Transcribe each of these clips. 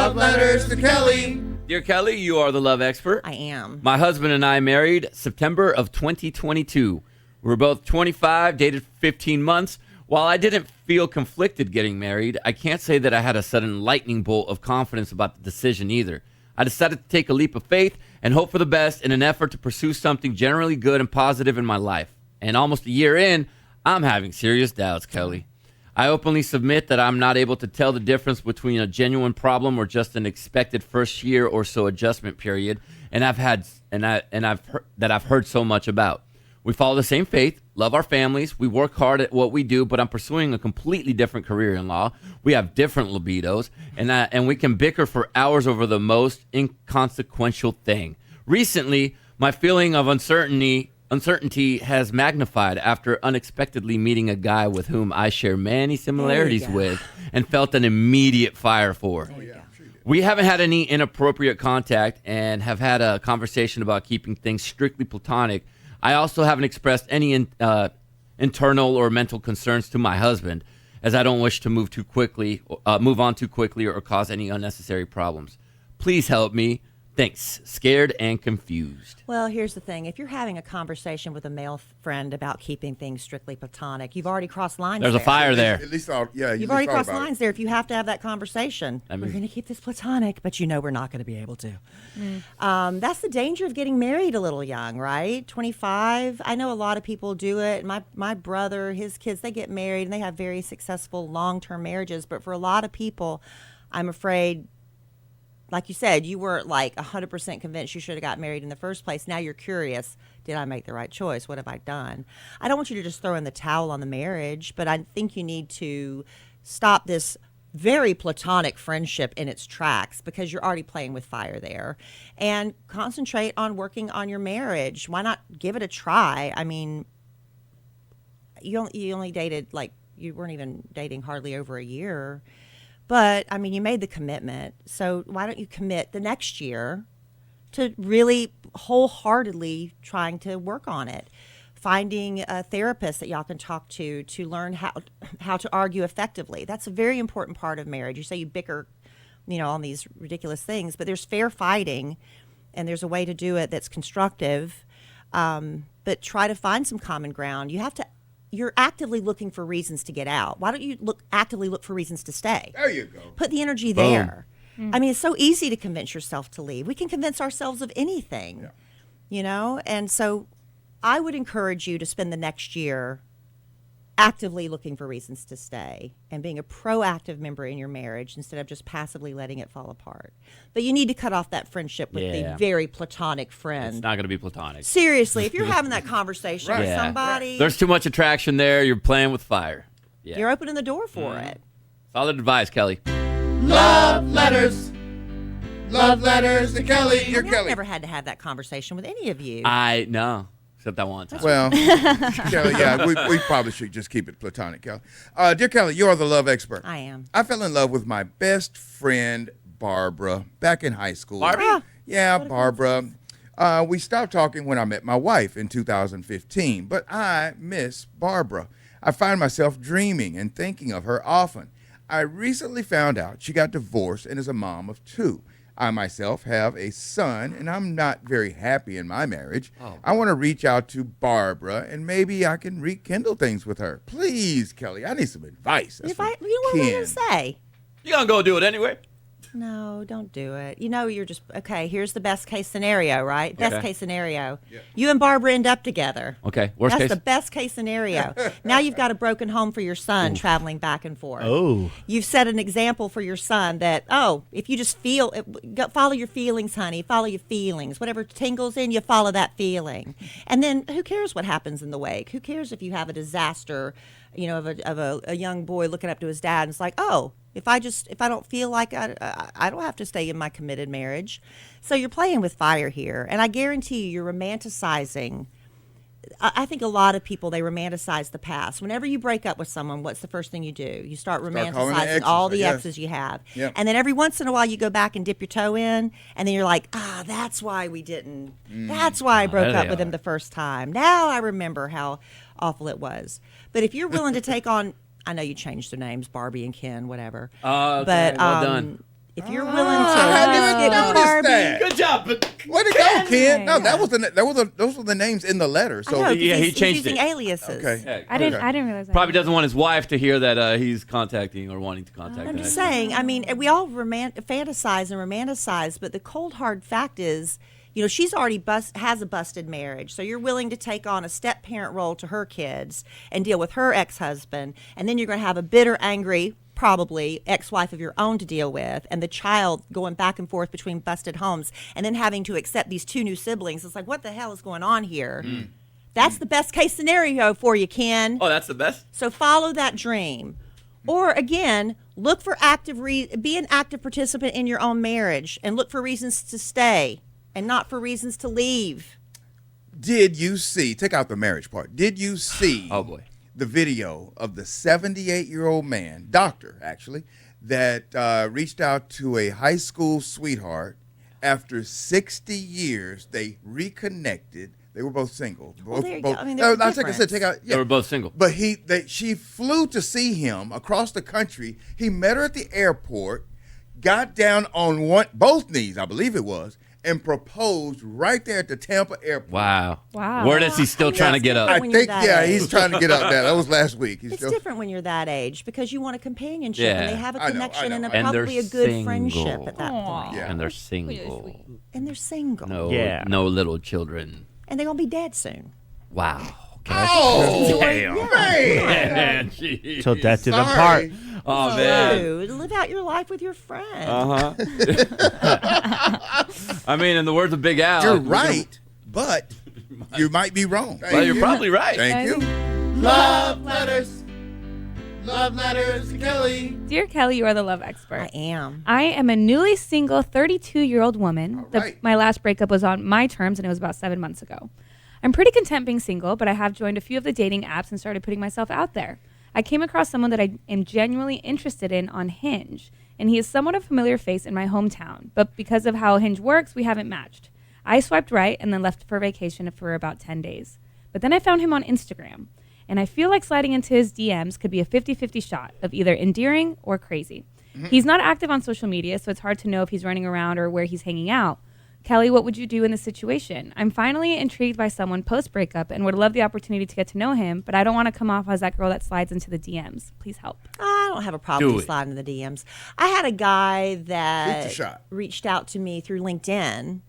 Love letters to Kellie. Dear Kellie, you are the love expert. I am. My husband and I married September of 2022. We were both 25, dated 15 months. While I didn't feel conflicted getting married, I can't say that I had a sudden lightning bolt of confidence about the decision either. I decided to take a leap of faith and hope for the best in an effort to pursue something generally good and positive in my life. And almost a year in, I'm having serious doubts, Kellie. I openly submit that I'm not able to tell the difference between a genuine problem or just an expected first year or so adjustment period, and I've heard so much about. We follow the same faith, love our families, we work hard at what we do, but I'm pursuing a completely different career in law. We have different libidos, and we can bicker for hours over the most inconsequential thing. Recently, my feeling of uncertainty has magnified after unexpectedly meeting a guy with whom I share many similarities with and felt an immediate fire for. We haven't had any inappropriate contact and have had a conversation about keeping things strictly platonic. I also haven't expressed any internal or mental concerns to my husband, as I don't wish to move on too quickly or cause any unnecessary problems. Please help me. Thanks. Scared and confused. Well, here's the thing. If you're having a conversation with a male friend about keeping things strictly platonic, you've already crossed lines. There's a fire there. You've already crossed lines there if you have to have that conversation. We're going to keep this platonic, but we're not going to be able to. That's the danger of getting married a little young, right? 25. I know a lot of people do it. My brother, his kids, they get married and they have very successful long-term marriages. But for a lot of people, I'm afraid, like you said, you weren't like 100% convinced you should have got married in the first place. Now you're curious, did I make the right choice? What have I done? I don't want you to just throw in the towel on the marriage, but I think you need to stop this very platonic friendship in its tracks because you're already playing with fire there, and concentrate on working on your marriage. Why not give it a try? I mean, you only dated, like, you weren't even dating hardly over a year. But, I mean, you made the commitment, so why don't you commit the next year to really wholeheartedly trying to work on it, finding a therapist that y'all can talk to learn how to argue effectively. That's a very important part of marriage. You say you bicker, on these ridiculous things, but there's fair fighting, and there's a way to do it that's constructive, but try to find some common ground. You're actively looking for reasons to get out. Why don't you actively look for reasons to stay? There you go. Put the energy there. I mean, it's so easy to convince yourself to leave. We can convince ourselves of anything, And so I would encourage you to spend the next year actively looking for reasons to stay and being a proactive member in your marriage instead of just passively letting it fall apart. But you need to cut off that friendship with the very platonic friend. It's not going to be platonic. Seriously, if you're having that conversation with somebody, there's too much attraction there. You're playing with fire. You're opening the door for it. Solid advice, Kellie. Love letters. Love letters to Kellie. Dear Kellie. I've never had to have that conversation with any of you. No. Except that one time. Well, Kellie, we probably should just keep it platonic, Kellie. Dear Kellie, you are the love expert. I am. I fell in love with my best friend, Barbara, back in high school. Barbie? Yeah, Barbara. We stopped talking when I met my wife in 2015, but I miss Barbara. I find myself dreaming and thinking of her often. I recently found out she got divorced and is a mom of 2. I myself have a son, and I'm not very happy in my marriage. I want to reach out to Barbara, and maybe I can rekindle things with her. Please, Kellie, I need some advice. You know what I'm going to say? You're going to go do it anyway. No, don't do it. You're just, okay, here's the best case scenario, right? Okay. Best case scenario. Yeah. You and Barbara end up together. Okay, worst case? That's the best case scenario. Now you've got a broken home for your son traveling back and forth. Oh. You've set an example for your son that, if you just follow your feelings, honey, follow your feelings. Whatever tingles in you, follow that feeling. And then who cares what happens in the wake? Who cares if you have a disaster, of a young boy looking up to his dad and it's like, if I don't feel like I don't have to stay in my committed marriage. So you're playing with fire here. And I guarantee you're romanticizing. I think a lot of people, they romanticize the past. Whenever you break up with someone, what's the first thing you do? You start romanticizing all the exes you have. Yep. And then every once in a while you go back and dip your toe in, and then you're like, that's why we didn't. That's why I broke up with him the first time. Now I remember how awful it was. But if you're willing to take on, I know you changed their names, Barbie and Ken, whatever. Okay, but well done. If you're willing to I hadn't even risk it, noticed Barbie. that. Good job. Way to go, Ken. No, Yeah. those were the names in the letter. I know, So 'cause Yeah, he he's changed using it. aliases. okay. I didn't realize that. Probably doesn't want his wife to hear that he's contacting or wanting to contact. I'm that. just saying. I mean, we all fantasize and romanticize, but the cold hard fact is, she's already has a busted marriage. So you're willing to take on a step parent role to her kids and deal with her ex-husband, and then you're going to have a bitter, angry, probably ex-wife of your own to deal with, and the child going back and forth between busted homes, and then having to accept these two new siblings. It's like, what the hell is going on here? That's the best case scenario for you, Ken. Oh, that's the best. So follow that dream. Or again, look for be an active participant in your own marriage and look for reasons to stay and not for reasons to leave. Did you see? Take out the marriage part. Did you see? Oh boy. The video of the 78-year-old man, doctor actually, that reached out to a high school sweetheart. After 60 years, they reconnected. They were both single. Well, there you go. I mean, there's a like I said, difference. take out. They were both single. But she flew to see him across the country. He met her at the airport, got down on both knees, I believe it was, and proposed right there at the Tampa airport. Wow. Wow. Word is he's still trying to get up. I When you're think, that he's age. trying to get up there. That was last week. It's different when you're that age because you want a companionship Yeah. and they have a I know, connection I know. and And they're probably a good single. friendship at that Aw. point. Yeah. And they're single. And they're single. No, Yeah. no little children. And they're going to be dead soon. Wow. Oh, Yeah. man. Jeez. Till death do them part. Sorry. Oh man. Dude, live out your life with your friend. I mean, in the words of Big Al, You're right, but you might be wrong. Well, you're probably right. Thank you. Love letters. Love letters to Kellie. Dear Kellie, you are the love expert. I am. I am a newly single 32-year-old woman. All right. My last breakup was on my terms, and it was about 7 months ago. I'm pretty content being single, but I have joined a few of the dating apps and started putting myself out there. I came across someone that I am genuinely interested in on Hinge, and he is somewhat a familiar face in my hometown, but because of how Hinge works, we haven't matched. I swiped right and then left for vacation for about 10 days. But then I found him on Instagram, and I feel like sliding into his DMs could be a 50-50 shot of either endearing or crazy. He's not active on social media, so it's hard to know if he's running around or where he's hanging out. Kellie, what would you do in this situation? I'm finally intrigued by someone post-breakup and would love the opportunity to get to know him, but I don't want to come off as that girl that slides into the DMs. Please help. I don't have a problem Do with it. sliding in the DMs. I had a guy Shoot the that shot. reached out to me through LinkedIn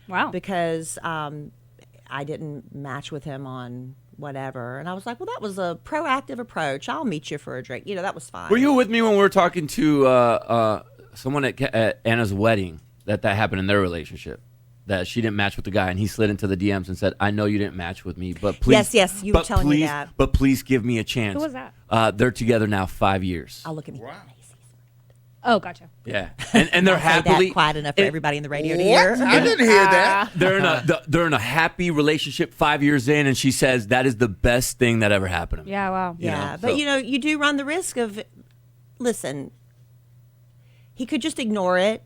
Wow. because I didn't match with him on whatever. And I was like, well, that was a proactive approach. I'll meet you for a drink. That was fine. Were you with me when we were talking to someone at Anna's wedding that happened in their relationship? That she didn't match with the guy, and he slid into the DMs and said, "I know you didn't match with me, but please." Yes, you were but telling me please, that. But please give me a chance. Who was that? They're together now 5 years. I'll look at me. Wow. Oh, gotcha. Yeah, and they're Say happily that quiet enough for it- everybody in the radio to What? hear. I didn't hear that. They're in a happy relationship 5 years in, and she says that is the best thing that ever happened to me. Yeah, wow. Yeah, know, but so- you do run the risk of, listen, he could just ignore it,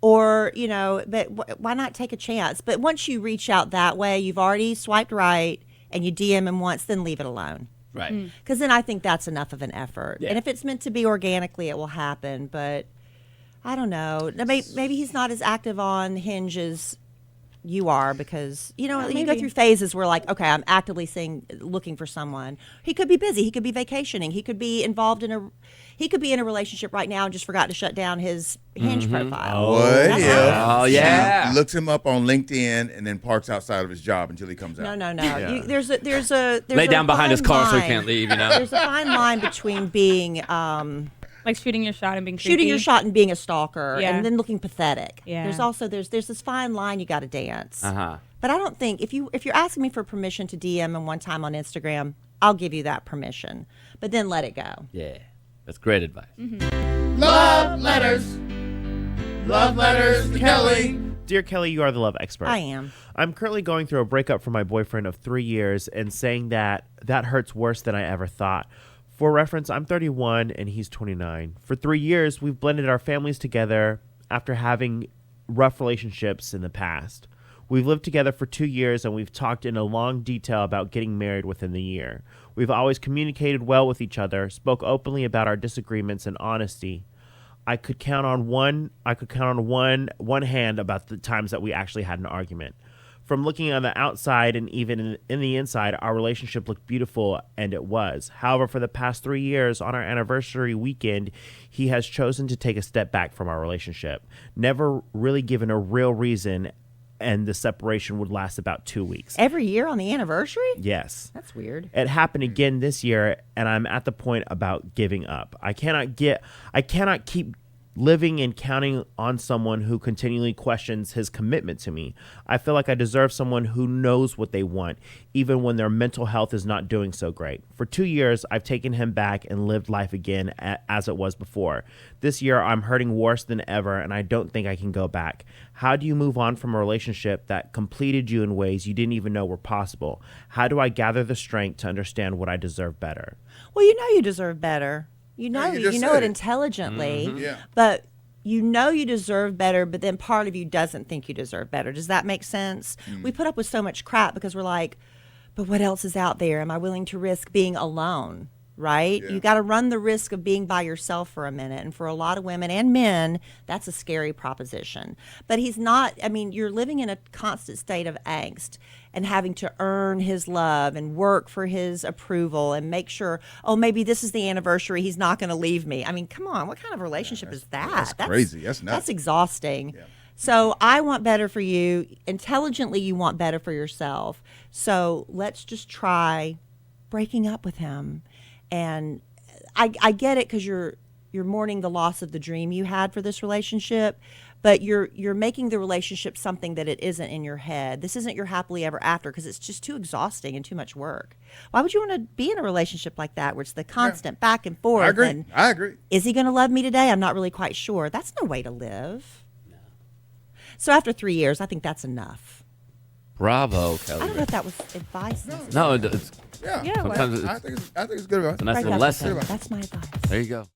or but why not take a chance? But once you reach out that way, you've already swiped right, and you DM him once, then leave it alone. Right. Because then I think that's enough of an effort. Yeah. And if it's meant to be organically, it will happen. But I don't know. Maybe he's not as active on Hinge as you are because, you go maybe. through phases where like, okay, I'm actively looking for someone. He could be busy. He could be vacationing. He could be involved in a relationship right now and just forgot to shut down his Hinge profile. What That's if how- Oh, yeah. she looks him up on LinkedIn and then parks outside of his job until he comes out? No. Yeah. There's a Lay down behind his fine car so he line. can't leave. There's a fine line between being Like shooting your shot and being creepy. shooting your shot and being a stalker, Yeah. and then looking pathetic. Yeah. There's this fine line you got to dance. Uh-huh. But I don't think if you're asking me for permission to DM him one time on Instagram, I'll give you that permission. But then let it go. Yeah, that's great advice. Love letters. Love letters to Kellie. Dear Kellie, you are the love expert. I am. I'm currently going through a breakup from my boyfriend of 3 years and saying that hurts worse than I ever thought. For reference, I'm 31 and he's 29. For 3 years, we've blended our families together after having rough relationships in the past. We've lived together for 2 years and we've talked in a long detail about getting married within the year. We've always communicated well with each other, spoke openly about our disagreements and honesty. I could count on one hand about the times that we actually had an argument. From looking on the outside and even in the inside, our relationship looked beautiful, and it was. However, for the past 3 years, on our anniversary weekend, he has chosen to take a step back from our relationship, never really given a real reason, and the separation would last about 2 weeks. Every year on the anniversary? Yes. That's weird. It happened again this year, and I'm at the point about giving up. I cannot keep living and counting on someone who continually questions his commitment to me. I feel like I deserve someone who knows what they want, even when their mental health is not doing so great. For 2 years, I've taken him back and lived life again as it was before. This year, I'm hurting worse than ever, and I don't think I can go back. How do you move on from a relationship that completed you in ways you didn't even know were possible? How do I gather the strength to understand what I deserve better? Well, you know you deserve better. You know, Yeah, you know it intelligently, Yeah. but you know you deserve better, but then part of you doesn't think you deserve better. Does that make sense? We put up with so much crap because we're like, but what else is out there? Am I willing to risk being alone? Right? Yeah. You got to run the risk of being by yourself for a minute. And for a lot of women and men, that's a scary proposition. But he's not, I mean, you're living in a constant state of angst and having to earn his love and work for his approval and make sure, oh, maybe this is the anniversary. He's not going to leave me. I mean, come on. What kind of relationship is that? That's crazy. That's nuts. That's exhausting. Yeah. So I want better for you. Intelligently, you want better for yourself. So let's just try breaking up with him. And I get it because you're mourning the loss of the dream you had for this relationship, but you're making the relationship something that it isn't in your head. This isn't your happily ever after because it's just too exhausting and too much work. Why would you want to be in a relationship like that where it's the constant back and forth? I agree. And I agree. is he going to love me today? I'm not really quite sure. That's no way to live. No. So after 3 years, I think that's enough. Bravo, I Kelly. don't know if that was advice. No, it's Yeah. Yeah, sometimes I think it's good advice. a nice Break little up with lesson. him. That's my advice. There you go.